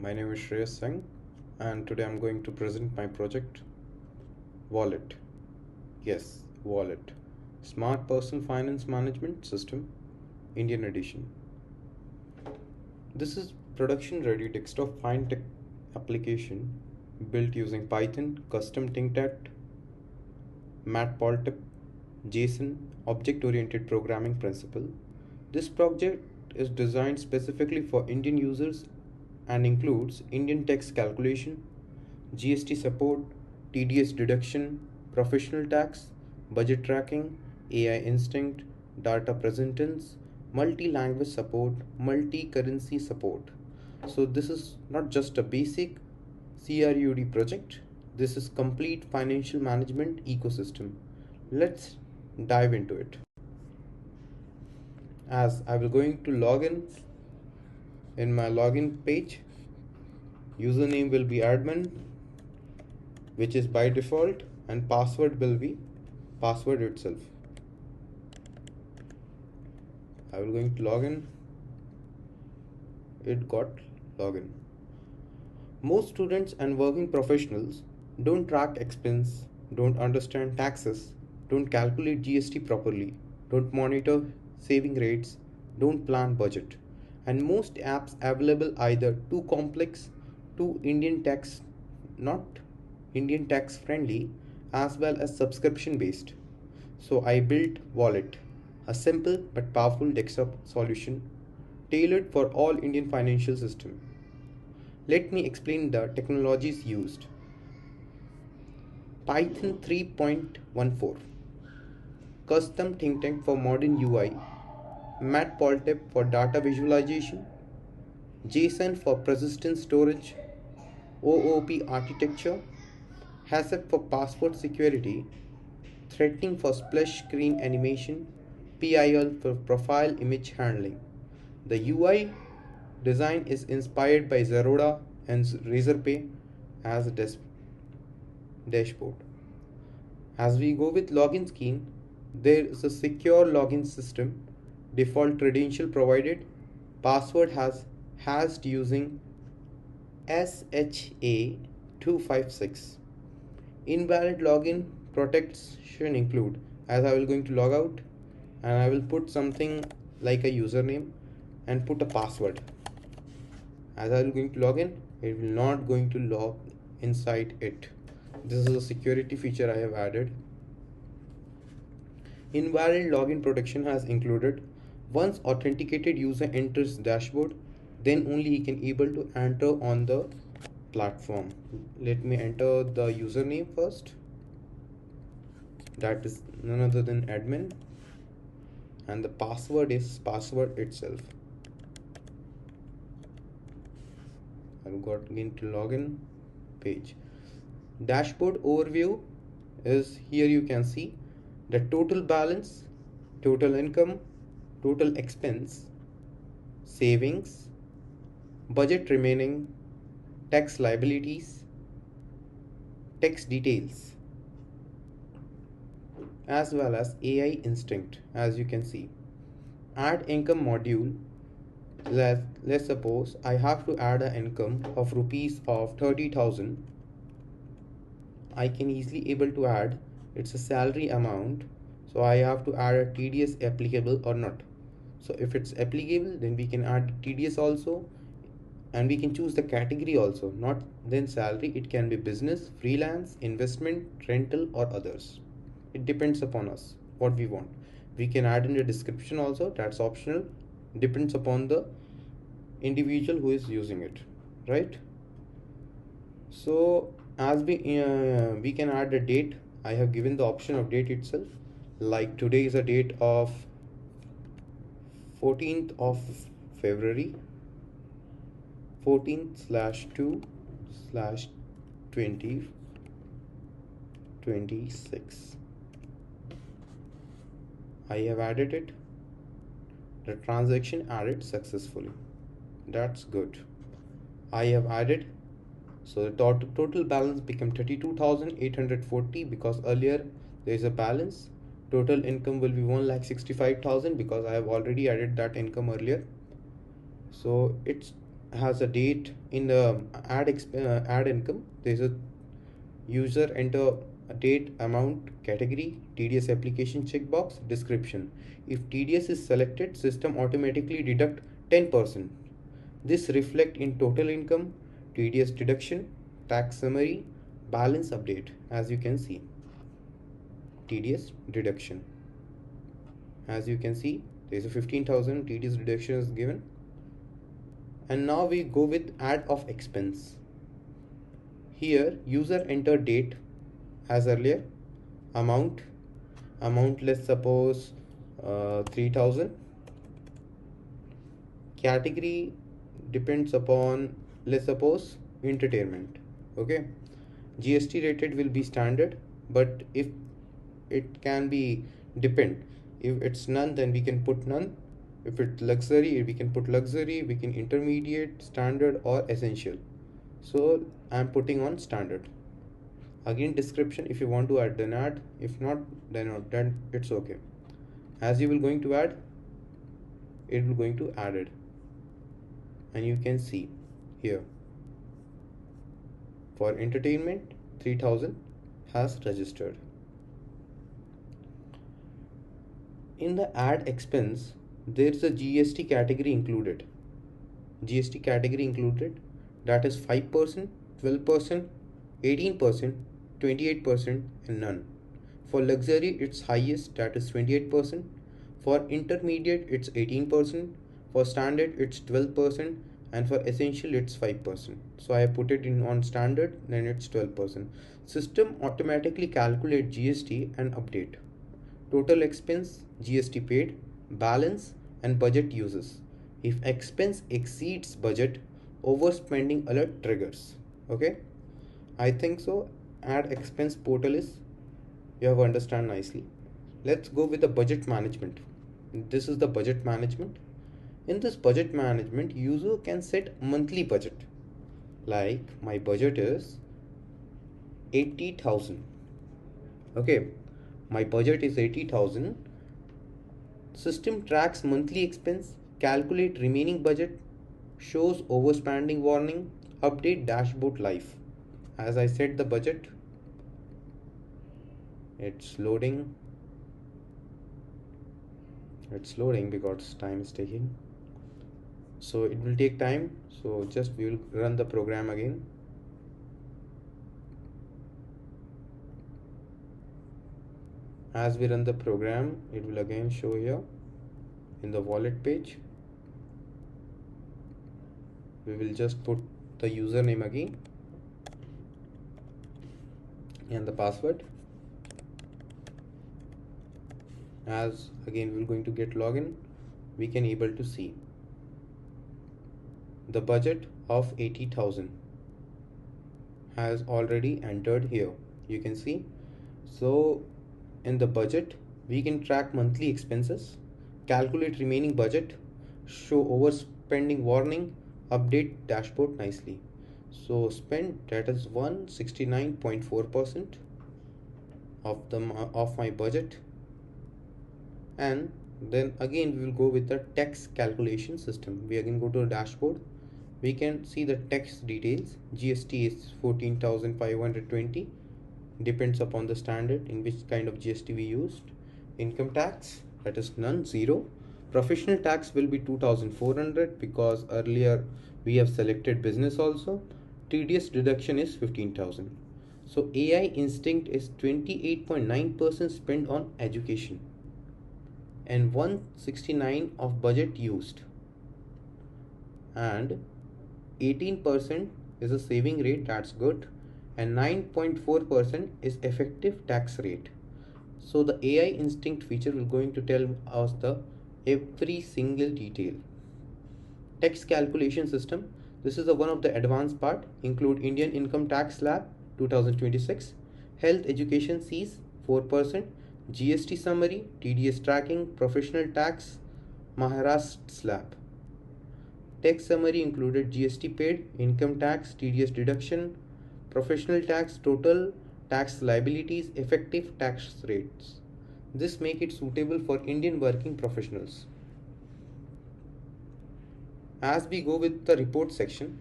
My name is Shreyash Singh, and today I'm going to present my project Wallet. Yes, Wallet. Smart Personal Finance Management System, Indian edition. This is production ready desktop Fintech application built using Python CustomTkinter, Matplotlib, JSON, object-oriented programming principle. This project is designed specifically for Indian users and includes Indian tax calculation, GST support, TDS deduction, professional tax, budget tracking, AI instinct, data presentance, multi-language support, multi-currency support. So this is not just a basic CRUD project. This is complete financial management ecosystem. Let's dive into it. As I will going to log in my login page, username will be admin, which is by default, and password will be password itself. I will going to log in. It got login. Most students and working professionals don't track expense, don't understand taxes, don't calculate GST properly, don't monitor saving rates, don't plan budget. And most apps available either too complex, too not Indian tax friendly, as well as subscription based. So I built Wallet, a simple but powerful desktop solution tailored for all Indian financial system. Let me explain the technologies used. Python 3.14, CustomTkinter for modern UI, Matplotlib for data visualization, JSON for persistent storage, OOP architecture, HACCP for password security, threading for splash screen animation, PIL for profile image handling. The UI design is inspired by Zerodha and Razorpay as a dashboard. As we go with login scheme, there is a secure login system, default credential provided, password has hashed using SHA-256. Invalid login protection include, as I will going to log out and I will put something like a username and put a password. As I will going to log in, it will not going to log inside it. This is a security feature I have added. Invalid login protection has included. Once authenticated user enters dashboard, then only he can able to enter on the platform. Let me enter the username first. That is none other than admin, and the password is password itself. I've got into login page. Dashboard overview is here. You can see the total balance, total income, total expense, savings, budget remaining, tax liabilities, tax details, as well as AI instinct. As you can see, add income module. Let's suppose I have to add an income of rupees of 30,000. I can easily able to add, it's a salary amount, so I have to add a TDS applicable or not. So if it's applicable, then we can add TDS also, and we can choose the category also, not then salary. It can be business, freelance, investment, rental, or others. It depends upon us what we want. We can add in the description also, that's optional, depends upon the individual who is using it, right? So as we can add a date. I have given the option of date itself, like today is a date of 14th of February, 14/2/2026. I have added it. The transaction added successfully. That's good. I have added. So the total balance become 32,840 because earlier there is a balance. Total income will be 1,65,000 because I have already added that income earlier. So it's has a date in the add income. There's a user enter a date, amount, category, TDS application checkbox, description. If TDS is selected, system automatically deduct 10%. This reflect in total income, TDS deduction, tax summary, balance update. As you can see, TDS deduction. As you can see, there is a 15,000 TDS deduction is given. And now we go with add of expense. Here user enter date as earlier, amount, let's suppose 3,000. Category depends upon, let's suppose entertainment. Okay, GST rated will be standard, but if it can be depend, if it's none then we can put none. If it's luxury we can put luxury, we can intermediate, standard or essential. So I'm putting on standard. Again description, if you want to add then add, if not then not, then it's okay. As you will going to add, it will going to add it. And you can see here for entertainment 3000 has registered. In the add expense there is a GST category included. GST category included, that is 5%, 12%, 18%, 28% and none. For luxury it's highest, that is 28%. For intermediate it's 18%. For standard it's 12%. And for essential it's 5%. So I put it in on standard, then it's 12%. System automatically calculate GST and update. Total expense, GST paid, balance and budget uses. If expense exceeds budget, overspending alert triggers. Okay, I think so. Add expense portal is, you have understand nicely. Let's go with the budget management. This is the budget management. In this budget management, user can set monthly budget. Like my budget is 80,000. Okay, my budget is 80,000. System tracks monthly expense, calculate remaining budget, shows overspending warning, update dashboard live. As I set the budget, it's loading. It's loading because time is taking. So it will take time. So just we will run the program again. As we run the program, it will again show here in the wallet page. We will just put the username again and the password. As again we're going to get login, we can able to see the budget of 80,000 has already entered here. You can see. So in the budget we can track monthly expenses, calculate remaining budget, show overspending warning, update dashboard nicely. So spend, that is 169.4% of my budget. And then again we will go with the tax calculation system. We again go to the dashboard. We can see the tax details. GST is 14,520, depends upon the standard in which kind of GST we used. Income tax, that is none, 0. Professional tax will be 2,400 because earlier we have selected business also. TDS deduction is 15,000. So AI instinct is 28.9% spent on education and 169 of budget used, and 18% is a saving rate, that's good, and 9.4% is effective tax rate. So the AI instinct feature will going to tell us the every single detail. Tax calculation system, this is the one of the advanced part, include Indian income tax slab 2026, health education sees 4%, GST summary, TDS tracking, professional tax, Maharashtra slab. Tax summary included GST paid, income tax, TDS deduction, professional tax, total tax liabilities, effective tax rates. This make it suitable for Indian working professionals. As we go with the report section,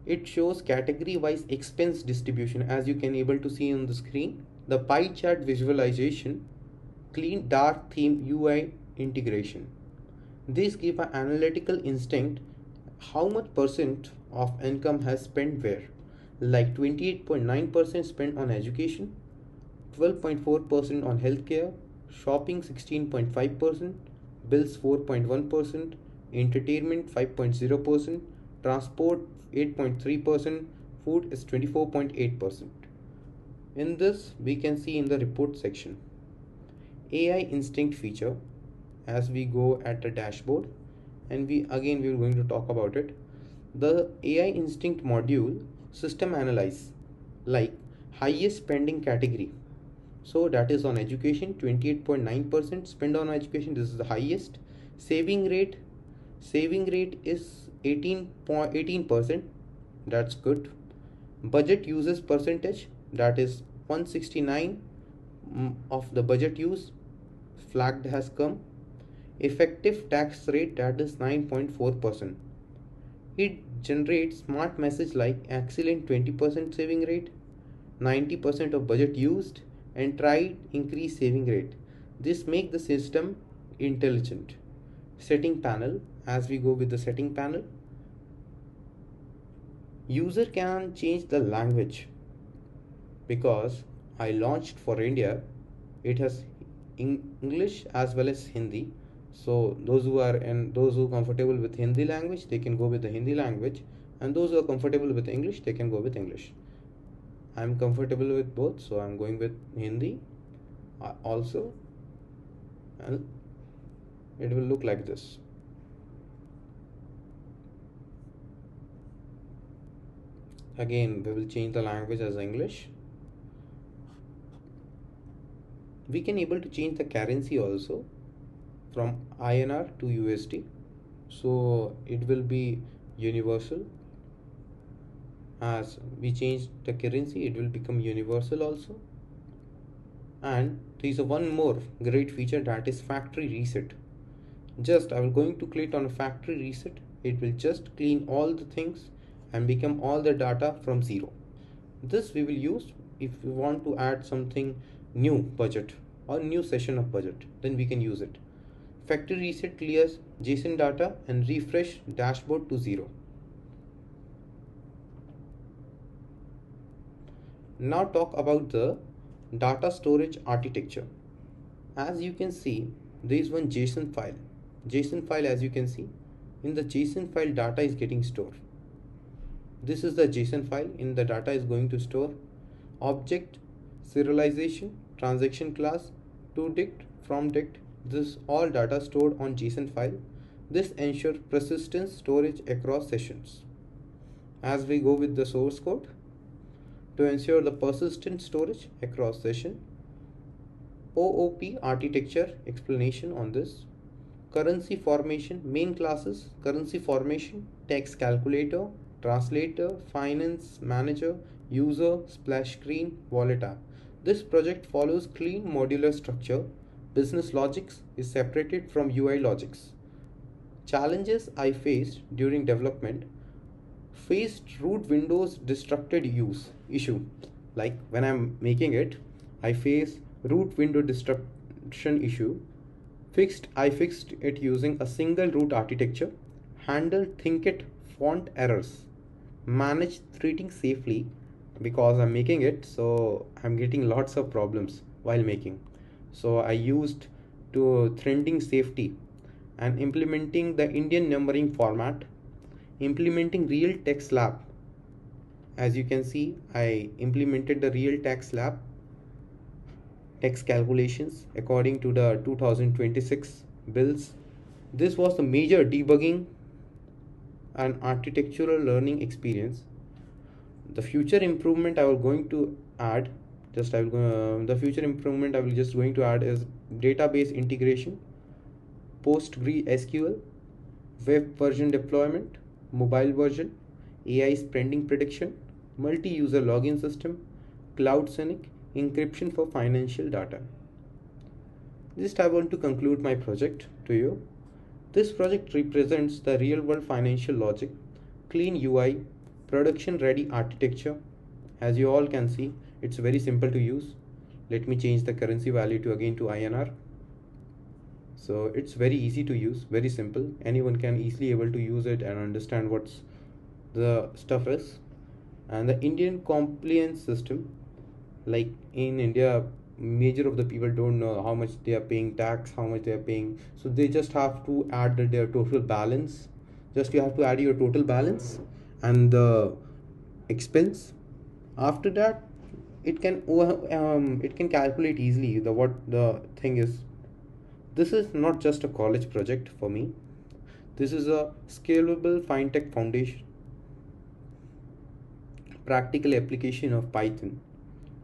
it shows category wise expense distribution. As you can able to see on the screen, the pie chart visualization, clean dark theme UI integration. These give an analytical instinct how much percent of income has spent where, like 28.9% spent on education, 12.4% on healthcare, shopping 16.5%, bills 4.1%, entertainment 5.0%, transport 8.3%, food is 24.8%. In this, we can see in the report section AI instinct feature. As we go at the dashboard, and we're going to talk about it, the AI instinct module system analyze like highest spending category. So that is on education, 28.9% spend on education. This is the highest. Saving rate is 18%. That's good. Budget uses percentage, that is 169 of the budget use flagged has come. Effective tax rate, that is 9.4%. It generates smart message like excellent 20% saving rate, 90% of budget used, and try increase saving rate. This make the system intelligent. Setting panel. As we go with the setting panel, user can change the language. Because I launched for India, it has English as well as Hindi. So those who are comfortable with Hindi language, they can go with the Hindi language, and those who are comfortable with English, they can go with English. I'm comfortable with both, so I'm going with Hindi also, and it will look like this. Again, we will change the language as English. We can able to change the currency also from INR to USD, so it will be universal. As we change the currency, it will become universal also. And there is a one more great feature, that is factory reset. Just I will going to click on a factory reset. It will just clean all the things and become all the data from zero. This we will use if we want to add something new budget or new session of budget, then we can use it. Factory reset clears JSON data and refresh dashboard to zero. Now talk about the data storage architecture. As you can see, there is one JSON file. JSON file, as you can see, in the JSON file data is getting stored. This is the JSON file. In the data is going to store object, serialization, transaction class, to dict, from dict. This all data stored on JSON file. This ensures persistent storage across sessions. As we go with the source code, to ensure the persistent storage across session, OOP architecture explanation on this. Currency formation, main classes, currency formation, tax calculator, translator, finance manager, user, splash screen, wallet app. This project follows clean modular structure. Business logics is separated from UI logics. Challenges I faced during development: faced root windows disrupted use issue. Like when I'm making it, I face root window disruption issue. I fixed it using a single root architecture. Handle ThinkIt font errors. Manage threading safely. Because I'm making it, so I'm getting lots of problems while making. So I used to threading safety and implementing the Indian numbering format, implementing real text slab. As you can see, I implemented the real tax slab tax calculations according to the 2026 bills. This was the major debugging and architectural learning experience. The future improvement I will going to add, the future improvement I will just going to add is database integration, PostgreSQL, web version deployment, mobile version, AI spending prediction, multi-user login system, cloud sync, encryption for financial data. Just I want to conclude my project to you. This project represents the real world financial logic, clean UI, production ready architecture. As you all can see, it's very simple to use. Let me change the currency value to again to INR. So it's very easy to use, very simple. Anyone can easily able to use it and understand what's the stuff is. And the Indian compliance system, like in India, major of the people don't know how much they are paying tax, how much they are paying. So they just have to add their total balance. Just you have to add your total balance and the expense. After that, it can calculate easily the what the thing is. This is not just a college project for me. This is a scalable fintech foundation, practical application of Python.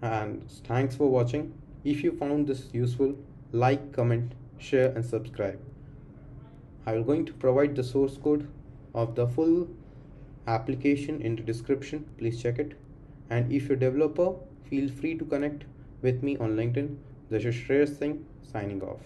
And thanks for watching. If you found this useful, like, comment, share and subscribe. I will going to provide the source code of the full application in the description. Please check it. And if you're a developer, feel free to connect with me on LinkedIn. This is Shreyash Singh signing off.